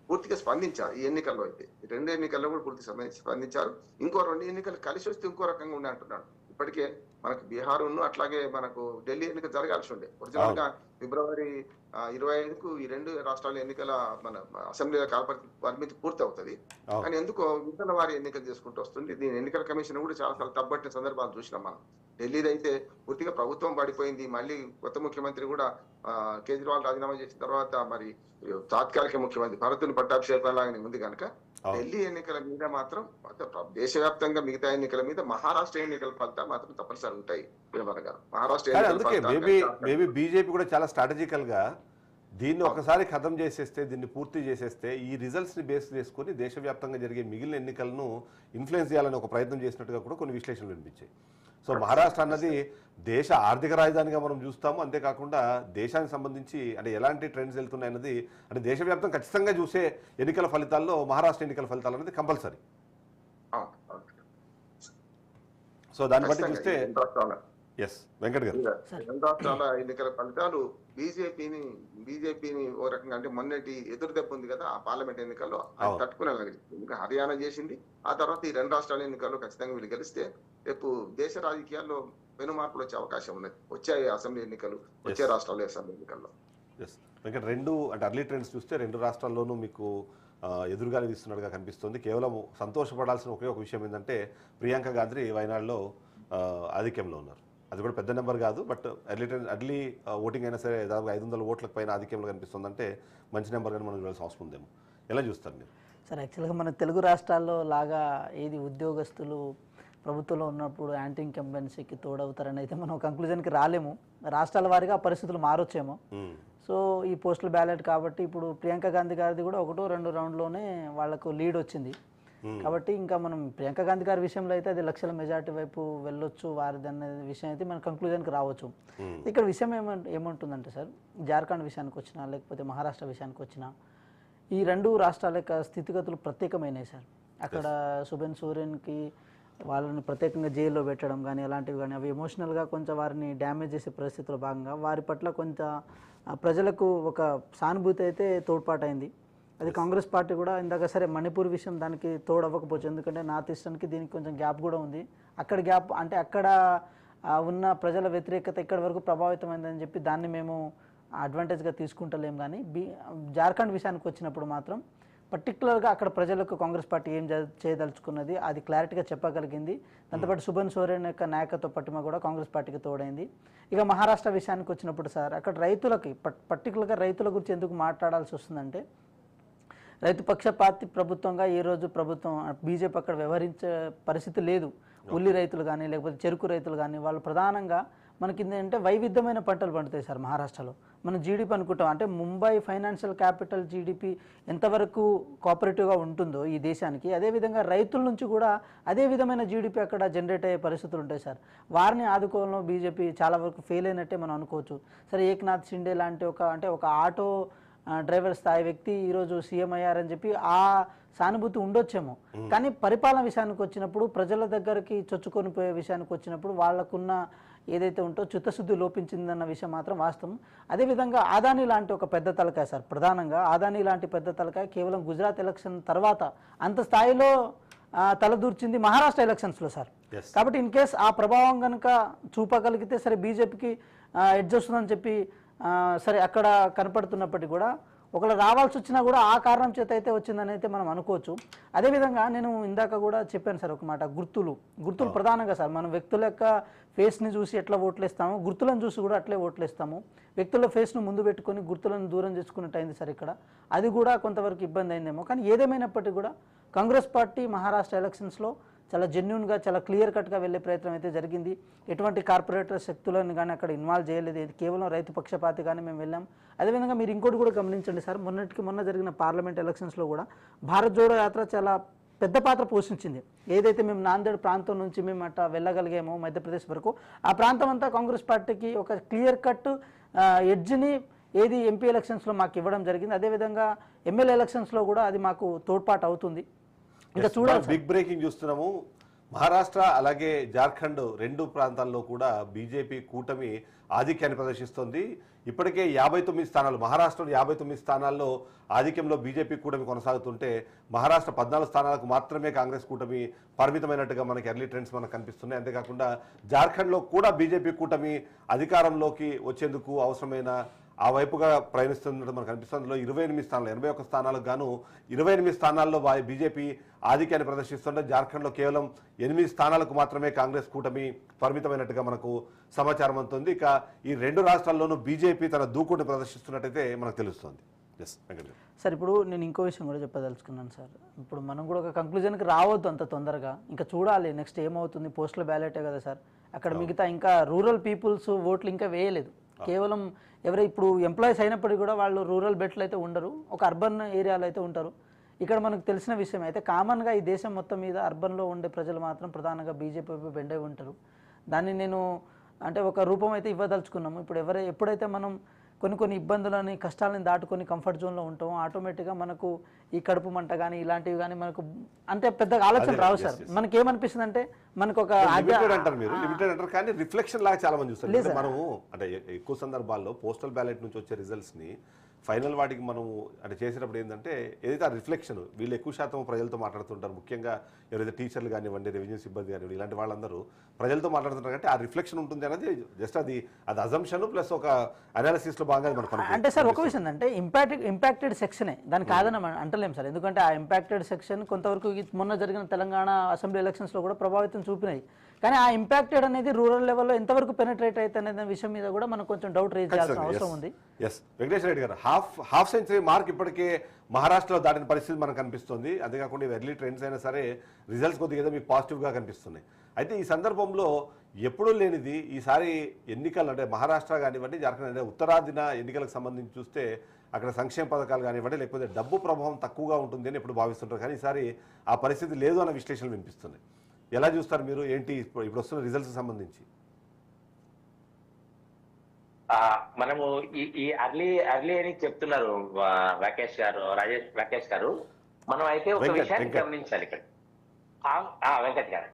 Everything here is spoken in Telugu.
పూర్తిగా స్పందించారు ఈ ఎన్నికల్లో అయితే. ఈ 2 ఎన్నికల్లో కూడా పూర్తిగా స్పందించారు. ఇంకో 2 ఎన్నికలు కలిసి వస్తే ఇంకో రకంగా ఉండే అంటున్నాడు. ఇప్పటికే మనకు బీహారును అట్లాగే మనకు ఢిల్లీ ఎన్నిక జరగాల్సి ఉండే. ఒరిజినల్ గా ఫిబ్రవరి 25కు ఈ 2 రాష్ట్రాల ఎన్నికల మన అసెంబ్లీల కాల పరిమితి పూర్తి అవుతుంది. కానీ ఎందుకో విడతల వారి ఎన్నికలు చేసుకుంటూ వస్తుంది. దీని ఎన్నికల కమిషన్ కూడా చాలా సార్లు తప్పట్టిన సందర్భాలు చూసినాం మనం. ఢిల్లీది అయితే పూర్తిగా ప్రభుత్వం పడిపోయింది. మళ్ళీ కొత్త ముఖ్యమంత్రి కూడా కేజ్రీవాల్ రాజీనామా చేసిన తర్వాత మరి తాత్కాలిక ముఖ్యమంత్రి భరతుని పట్టాభిషేకం లాగానే ఉంది కనుక ఢిల్లీ ఎన్నికల మీద మాత్రం దేశవ్యాప్తంగా మిగతా ఎన్నికల మీద మహారాష్ట్ర ఎన్నికల ఫలితాలు మాత్రం తప్పనిసరి ఉంటాయి. మేబీ బీజేపీ కూడా చాలా స్ట్రాటజికల్ గా దీన్ని ఒకసారి ఖతం చేసేస్తే, దీన్ని పూర్తి చేసేస్తే ఈ రిజల్ట్స్ ని బేస్ చేసుకుని దేశవ్యాప్తంగా జరిగే మిగిలిన ఎన్నికలను ఇన్ఫ్లుయెన్స్ చేయాలని ఒక ప్రయత్నం చేసినట్టుగా కూడా కొన్ని విశ్లేషణలు వినిపించాయి. సో మహారాష్ట్ర అన్నది దేశ ఆర్థిక రాజధానిగా మనం చూస్తాము. అంతేకాకుండా దేశానికి సంబంధించి అంటే ఎలాంటి ట్రెండ్స్ వెళ్తున్నాయన్నది అంటే దేశవ్యాప్తంగా ఖచ్చితంగా చూసే ఎన్నికల ఫలితాల్లో మహారాష్ట్ర ఎన్నికల ఫలితాలు అనేది కంపల్సరీ. సో దాన్ని బట్టి చూస్తే ఎస్ వెంకట్ గారు, 2 రాష్ట్రాల ఎన్నికల ఫలితాలు బీజేపీని ఓ రకంగా అంటే మొన్నటి ఎదురు దెబ్బ ఉంది కదా ఆ పార్లమెంట్ ఎన్నికల్లో అది తట్టుకునేలాగా ఇంకా హర్యానా చేసింది. ఆ తర్వాత ఈ 2 రాష్ట్రాల ఎన్నికల్లో ఖచ్చితంగా వీళ్ళు గెలిస్తే రేపు దేశ రాజకీయాల్లో పెను మార్పులు వచ్చే అవకాశం ఉన్నది. వచ్చే అసెంబ్లీ ఎన్నికలు, వచ్చే రాష్ట్రాల్లో అసెంబ్లీ ఎన్నికల్లో. వెంకట్, 2 అంటే అర్లీ ట్రెండ్స్ చూస్తే 2 రాష్ట్రాల్లోనూ మీకు ఎదురుగానే తీస్తున్నట్టుగా కనిపిస్తుంది. కేవలం సంతోషపడాల్సిన ఒకే ఒక విషయం ఏంటంటే ప్రియాంక గాంధీ వయనాడులో ఆధిక్యంలో ఉన్నారు. అది కూడా పెద్ద నెంబర్ కాదు, బట్ అర్లీ ఓటింగ్ అయినా సరే దాదాపు 500 ఓట్లకు పైన ఆధిక్యంలో కనిపిస్తుందంటే మంచి నెంబర్ కానీ మనం చూడాల్సిన అవసరం ఉందేమో. ఎలా చూస్తారు మీరు? సార్, యాక్చువల్గా మన తెలుగు రాష్ట్రాల్లో లాగా ఏది ఉద్యోగస్తులు ప్రభుత్వంలో ఉన్నప్పుడు యాంటీ ఇన్కంబెన్సీకి తోడవుతారని అయితే మనం కంక్లూజన్కి రాలేము. రాష్ట్రాల వారీగా పరిస్థితులు మారొచ్చేమో. సో ఈ పోస్టల్ బ్యాలెట్ కాబట్టి ఇప్పుడు ప్రియాంక గాంధీ గారిది కూడా 1-2 రౌండ్లోనే వాళ్ళకు లీడ్ వచ్చింది. కాబట్టి ఇంకా మనం ప్రియాంక గాంధీ గారి విషయంలో అయితే అది లక్షల మెజార్టీ వైపు వెళ్ళొచ్చు వారిది అనే విషయం అయితే మన కంక్లూజన్కి రావచ్చు. ఇక్కడ విషయం ఏమంటుందంటే సార్, జార్ఖండ్ విషయానికి వచ్చినా లేకపోతే మహారాష్ట్ర విషయానికి వచ్చినా ఈ 2 రాష్ట్రాల యొక్క స్థితిగతులు ప్రత్యేకమైనవి సార్. అక్కడ సుబెన్ సోరెన్కి వాళ్ళని ప్రత్యేకంగా జైల్లో పెట్టడం కానీ అలాంటివి కానీ అవి ఎమోషనల్గా కొంచెం వారిని డ్యామేజ్ చేసే పరిస్థితుల్లో భాగంగా వారి పట్ల కొంచెం ప్రజలకు ఒక సానుభూతి అయితే తోడ్పాటైంది. అది కాంగ్రెస్ పార్టీ కూడా ఇందాక సరే మణిపూర్ విషయం దానికి తోడవ్వకపోవచ్చు, ఎందుకంటే నార్త్ ఈస్టర్న్కి దీనికి కొంచెం గ్యాప్ కూడా ఉంది. అక్కడ గ్యాప్ అంటే అక్కడ ఉన్న ప్రజల వ్యతిరేకత ఇక్కడ వరకు ప్రభావితమైందని చెప్పి దాన్ని మేము అడ్వాంటేజ్గా తీసుకుంటలేం. కానీ జార్ఖండ్ విషయానికి వచ్చినప్పుడు మాత్రం పర్టికులర్గా అక్కడ ప్రజలకు కాంగ్రెస్ పార్టీ ఏం చేయదలుచుకున్నది అది క్లారిటీగా చెప్పగలిగింది. దాంతోపాటు సుబన్ సోరెన్ యొక్క నాయకత్వ పట్టిమ కూడా కాంగ్రెస్ పార్టీకి తోడైంది. ఇక మహారాష్ట్ర విషయానికి వచ్చినప్పుడు సార్, అక్కడ రైతులకి పర్టికులర్గా రైతుల గురించి ఎందుకు మాట్లాడాల్సి వస్తుందంటే రైతు పక్షపాతి ప్రభుత్వంగా ఈరోజు ప్రభుత్వం బీజేపీ అక్కడ వ్యవహరించే పరిస్థితి లేదు. ఉల్లి రైతులు కానీ లేకపోతే చెరుకు రైతులు కానీ వాళ్ళు ప్రధానంగా మనకి ఏంటంటే వైవిధ్యమైన పంటలు పండుతాయి సార్ మహారాష్ట్రలో. మనం జీడిపి అనుకుంటాం అంటే ముంబై ఫైనాన్షియల్ క్యాపిటల్ జీడిపి ఎంతవరకు కోఆపరేటివ్గా ఉంటుందో ఈ దేశానికి, అదేవిధంగా రైతుల నుంచి కూడా అదే విధమైన జీడిపి అక్కడ జనరేట్ అయ్యే పరిస్థితులు ఉంటాయి సార్. వారిని ఆదుకోవడంలో బీజేపీ చాలా వరకు ఫెయిల్ అయినట్టే మనం అనుకోవచ్చు. సరే, ఏక్నాథ్ షిండే లాంటి ఒక ఆటో డ్రైవర్ స్థాయి వ్యక్తి ఈరోజు సీఎం అయ్యారని చెప్పి ఆ సానుభూతి ఉండొచ్చేమో. కానీ పరిపాలన విషయానికి వచ్చినప్పుడు, ప్రజల దగ్గరికి చొచ్చుకొని పోయే విషయానికి వచ్చినప్పుడు వాళ్ళకున్న ఏదైతే ఉంటో చిత్తశుద్ధి లోపించిందన్న విషయం మాత్రం వాస్తవం. అదేవిధంగా ఆదానీ లాంటి ఒక పెద్ద తలకాయ సార్, ప్రధానంగా ఆదానీ లాంటి పెద్ద తలకాయ కేవలం గుజరాత్ ఎలక్షన్ తర్వాత అంత స్థాయిలో తలదూర్చింది మహారాష్ట్ర ఎలక్షన్స్లో సార్. కాబట్టి ఇన్ కేస్ ఆ ప్రభావం కనుక చూపగలిగితే సరే బీజేపీకి ఎడ్జ్ వస్తుందని చెప్పి సరే అక్కడ కనపడుతున్నప్పటికీ కూడా ఒకళ్ళు రావాల్సి వచ్చినా కూడా ఆ కారణం చేత అయితే వచ్చిందని అయితే మనం అనుకోవచ్చు. అదేవిధంగా నేను ఇందాక కూడా చెప్పాను సార్ ఒక మాట, గుర్తులు ప్రధానంగా సార్. మనం వ్యక్తుల యొక్క ఫేస్ని చూసి ఎట్లా ఓట్లేస్తామో గుర్తులను చూసి కూడా అట్లే ఓట్లేస్తాము. వ్యక్తుల ఫేస్ను ముందు పెట్టుకొని గుర్తులను దూరం చేసుకున్నట్టు అయింది సార్ ఇక్కడ. అది కూడా కొంతవరకు ఇబ్బంది అయిందేమో. కానీ ఏదేమైనప్పటికీ కూడా కాంగ్రెస్ పార్టీ మహారాష్ట్ర ఎలక్షన్స్లో చాలా జెన్యూన్గా చాలా క్లియర్ కట్గా వెళ్ళే ప్రయత్నం అయితే జరిగింది. ఎటువంటి కార్పొరేటర్ శక్తులను కానీ అక్కడ ఇన్వాల్వ్ చేయలేదు. కేవలం రైతు పక్షపాతి కానీ మేము వెళ్ళాం. అదేవిధంగా మీరు ఇంకోటి కూడా గమనించండి సార్, మొన్న జరిగిన పార్లమెంట్ ఎలక్షన్స్లో కూడా భారత్ జోడో యాత్ర చాలా పెద్ద పాత్ర పోషించింది. ఏదైతే మేము నాందేడ్ ప్రాంతం నుంచి మేము అట్లా వెళ్ళగలిగామో మధ్యప్రదేశ్ వరకు, ఆ ప్రాంతం అంతా కాంగ్రెస్ పార్టీకి ఒక క్లియర్ కట్ ఎడ్జ్ని ఏది ఎంపీ ఎలక్షన్స్లో మాకు ఇవ్వడం జరిగింది. అదేవిధంగా ఎమ్మెల్యే ఎలక్షన్స్లో కూడా అది మాకు తోడ్పాటు అవుతుంది. ఇంకా చూడాలి. బిగ్ బ్రేకింగ్ చూస్తున్నాము. మహారాష్ట్ర అలాగే జార్ఖండ్ రెండు ప్రాంతాల్లో కూడా బీజేపీ కూటమి ఆధిక్యాన్ని ప్రదర్శిస్తోంది. ఇప్పటికే 59 స్థానాలు, మహారాష్ట్రలో 59 స్థానాల్లో ఆధిక్యంలో బీజేపీ కూటమి కొనసాగుతుంటే మహారాష్ట్ర 14 స్థానాలకు మాత్రమే కాంగ్రెస్ కూటమి పరిమితమైనట్టుగా మనకి ఎర్లీ ట్రెండ్స్ మనకు కనిపిస్తున్నాయి. అంతేకాకుండా జార్ఖండ్లో కూడా బీజేపీ కూటమి అధికారంలోకి వచ్చేందుకు అవసరమైన ఆ వైపుగా ప్రయాణిస్తున్నట్టు మనకు కనిపిస్తుంది. అందులో 28 స్థానాలు, 81 స్థానాలకు గాను 28 స్థానాల్లో బీజేపీ ఆధిక్యాన్ని ప్రదర్శిస్తుంటే జార్ఖండ్లో కేవలం 8 స్థానాలకు మాత్రమే కాంగ్రెస్ కూటమి పరిమితమైనట్టుగా మనకు సమాచారం అందుతుంది. ఇక ఈ రెండు రాష్ట్రాల్లోనూ బీజేపీ తన దూకుడుని ప్రదర్శిస్తున్నట్టయితే మనకు తెలుస్తుంది. సార్ ఇప్పుడు నేను ఇంకో విషయం కూడా చెప్పదలుచుకున్నాను సార్. ఇప్పుడు మనం కూడా ఒక కంక్లూజన్కి రావద్దు అంత తొందరగా, ఇంకా చూడాలి నెక్స్ట్ ఏమవుతుంది. పోస్టల్ బ్యాలెటే కదా సార్, అక్కడ మిగతా ఇంకా రూరల్ పీపుల్స్ ఓట్లు ఇంకా వేయలేదు. కేవలం ఇప్పుడు ఎంప్లాయీస్ అయినప్పటికీ కూడా వాళ్ళు రూరల్ బెట్లు అయితే ఉండరు, ఒక అర్బన్ ఏరియాలో అయితే ఉంటారు. ఇక్కడ మనకు తెలిసిన విషయం అయితే కామన్గా ఈ దేశం మొత్తం మీద అర్బన్లో ఉండే ప్రజలు మాత్రం ప్రధానంగా బీజేపీ బెండై ఉంటారు. దాన్ని నేను అంటే ఒక రూపం అయితే ఇవ్వదలుచుకున్నాము. ఇప్పుడు ఎప్పుడైతే మనం కొన్ని ఇబ్బందులని కష్టాలను దాటుకొని కంఫర్ట్ జోన్లో ఉంటామో ఆటోమేటిక్గా మనకు ఈ కడుపు మంట కానీ ఇలాంటివి కానీ మనకు అంటే పెద్దగా ఆలోచన రావు సార్. మనకి ఏమనిపిస్తుంది అంటే మనకు ఒక లిమిటెడ్ అంటారు కానీ రిఫ్లెక్షన్ లాగా చాలా మంది చూస్తారు. మనము అంటే ఎక్కువ సందర్భాల్లో పోస్టల్ బ్యాలెట్ నుంచి వచ్చే రిజల్ట్స్ ని ఫైనల్ వాటికి మనం అంటే చేసేటప్పుడు ఏంటంటే ఏదైతే ఆ రిఫ్లెక్షన్ వీళ్ళు ఎక్కువ శాతం ప్రజలతో మాట్లాడుతుంటారు. ముఖ్యంగా ఎవరైతే టీచర్లు కానివ్వండి, రెవెన్యూ సిబ్బంది కానివ్వండి, ఇలాంటి వాళ్ళందరూ ప్రజలతో మాట్లాడుతుంటారు అంటే ఆ రిఫ్లెక్షన్ ఉంటుంది అనేది జస్ట్ అది అజంప్షన్ ప్లస్ ఒక అనాలిసిస్ లో భాగంగా మనకు అంటే సార్ ఒక విషయం అంటే ఇంపాక్టెడ్ సెక్షనే దాని కాదని అంటలేం సార్. ఎందుకంటే ఆ ఇంపాక్టెడ్ సెక్షన్ కొంతవరకు మొన్న జరిగిన తెలంగాణ అసెంబ్లీ ఎలక్షన్స్ లో కూడా ప్రభావితం చూపినాయి. కానీ ఆ ఇంపాక్టెడ్ అనేది రూరల్ లెవెల్లో ఎంతవరకు పెనట్రేట్ అయితే అనే విషయం మీద కూడా మనకు కొంచెం డౌట్ రేజ్ చేయాల్సిన అవసరం ఉంది. వెంకటేశ్వర రెడ్డి గారు హాఫ్ సెంచరీ మార్క్ ఇప్పటికే మహారాష్ట్రలో దాటిన పరిస్థితి మనకు కనిపిస్తుంది. అంతేకాకుండా ఎర్లీ ట్రెండ్స్ అయినా సరే రిజల్ట్స్ కొద్దిగా మీకు పాజిటివ్గా కనిపిస్తున్నాయి. అయితే ఈ సందర్భంలో ఎప్పుడూ లేనిది ఈసారి ఎన్నికలు అంటే మహారాష్ట్ర కానివ్వండి, జార్ఖండ్ అంటే ఉత్తరాదిన ఎన్నికలకు సంబంధించి చూస్తే అక్కడ సంక్షేమ పథకాలు కానివ్వండి లేకపోతే డబ్బు ప్రభావం తక్కువగా ఉంటుంది అని ఎప్పుడు భావిస్తుంటారు. కానీ ఈసారి ఆ పరిస్థితి లేదు అన్న విశ్లేషణలు వినిపిస్తున్నాయి. ఎలా చూస్తారు మీరు? ఏంటి ఇప్పుడు వస్తున్న రిజల్ట్స్ సంబంధించి? మనము ఈ అర్లీ అని చెప్తున్నారు రాకేష్ గారు. మనం అయితే ఒక విషయాన్ని గమనించాలి ఇక్కడ. వెంకట్ గారు